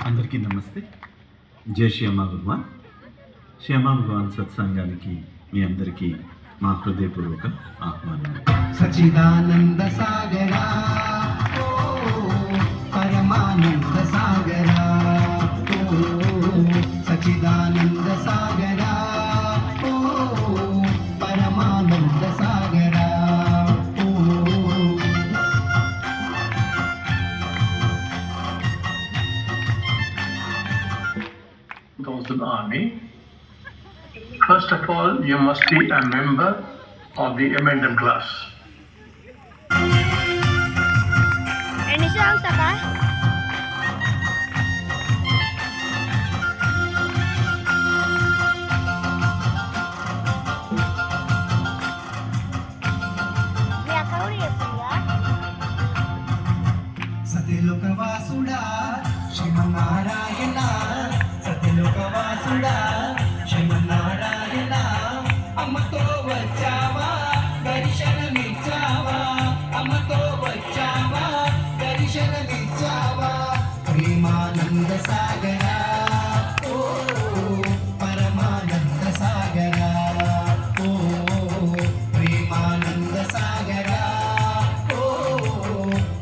అందరికీ నమస్తే. జై శ్యామా భగవాన్. శ్యామా భగవాన్ సత్సంగానికి మీ అందరికీ మా హృదయపూర్వక ఆహ్వానం. సచిదానంద సాగరా పరమానంద సాగరా సచిదానంద సాగరా పరమానంద సాగరా Those in the army. First of all, you must be a member of the M&M class. Any songs, Papa? సత్యలోకవాసుడా Srimannarayana సత్యలోకవాసుడా Srimannarayana అమ్మతో వచ్చావా దర్శనమిచ్చావా అమ్మతో వచ్చావా దర్శనమిచ్చావా ప్రేమానంద సాగరా ఓ పరమానంద సాగరా ఓ ప్రేమానంద సాగరా ఓ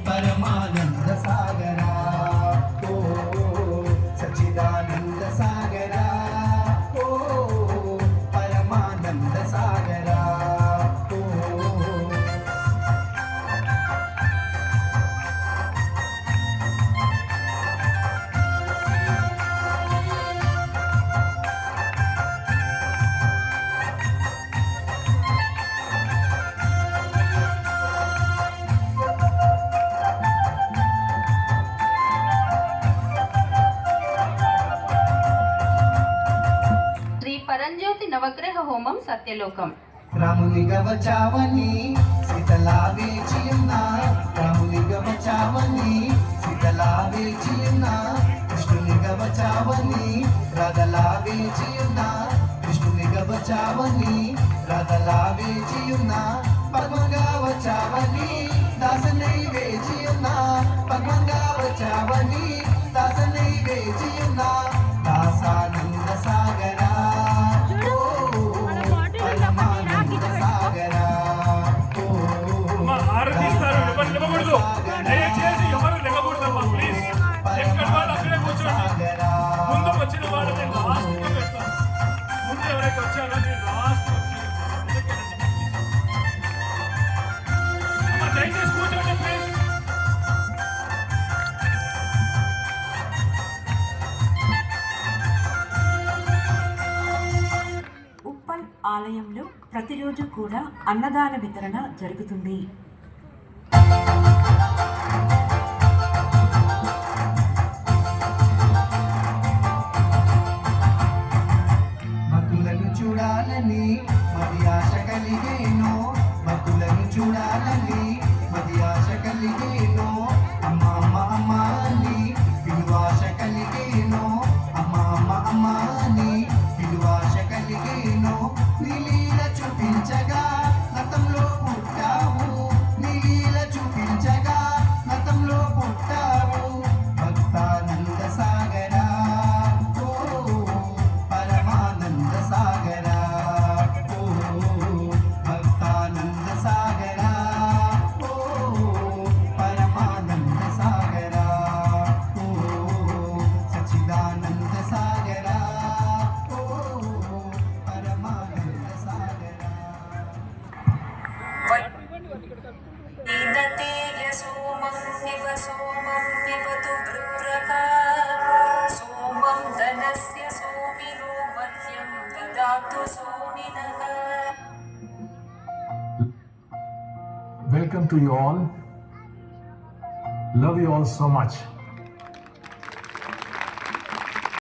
పరమానంద సాగరా ఓ సచ్చిదానంద సాగరా ఓ పరమానంద సాగరా ఓ శ్రీ పరంజ్యోతి నవగ్రహ హోమం సత్యలోకం. రామునిగా వచ్చావని సీతలా వేచియున్న రామునిగా వచ్చావని సీతలా వేచియున్న కృష్ణునిగా వచ్చావని రాధలా వేచియున్న కృష్ణునిగా వచ్చావని రాధలా వేచియున్న పద్మంగా వచ్చావని దాసనై వేచియున్న పద్మంగా వచ్చావని దాసనై వేచియున్న దాసానంద సాగరా దయచేసి ఎవరు నిలబడదమ్మా ప్లీజ్. ఎక్కడ వాళ్ళు అక్కడే కూర్చోండి. ముందు వచ్చిన వాళ్ళు నేను లాస్ట్ పెడతాను. ముందు ఎవరైతే వచ్చారో నేను లాస్ట్ దయచేసి కూర్చోండి ప్లీజ్. ఉప్పల్ ఆలయంలో ప్రతిరోజు కూడా అన్నదాన వితరణ జరుగుతుంది. భక్తులను చూడాలని మది ఆశ కలిగేనో భక్తులను చూడాలని మది ఆశ కలిగేనో అమ్మ అమ్మ అమ్మ అని పిలువాశ కలిగేనో అమ్మ అమ్మ అమ్మ అని పిలువాశ కలిగేనో నీలీల చూపించగా గతంలో పుట్టావు నీలీల చూపించగా గతంలో పుట్టావు భక్తానంద సాగరా ఓ పరమానంద సాగరా ఓ భక్తానంద సాగరా ఓ పరమానంద సాగరా ఓ సచ్చిదానంద సాగరా ఓ పరమానంద సాగరా సోమం పిబతు వృత్రకా సోమం ధనస్య సోమినో మహ్యం దదాతు సోమినః. Welcome to you all. Love you all so much.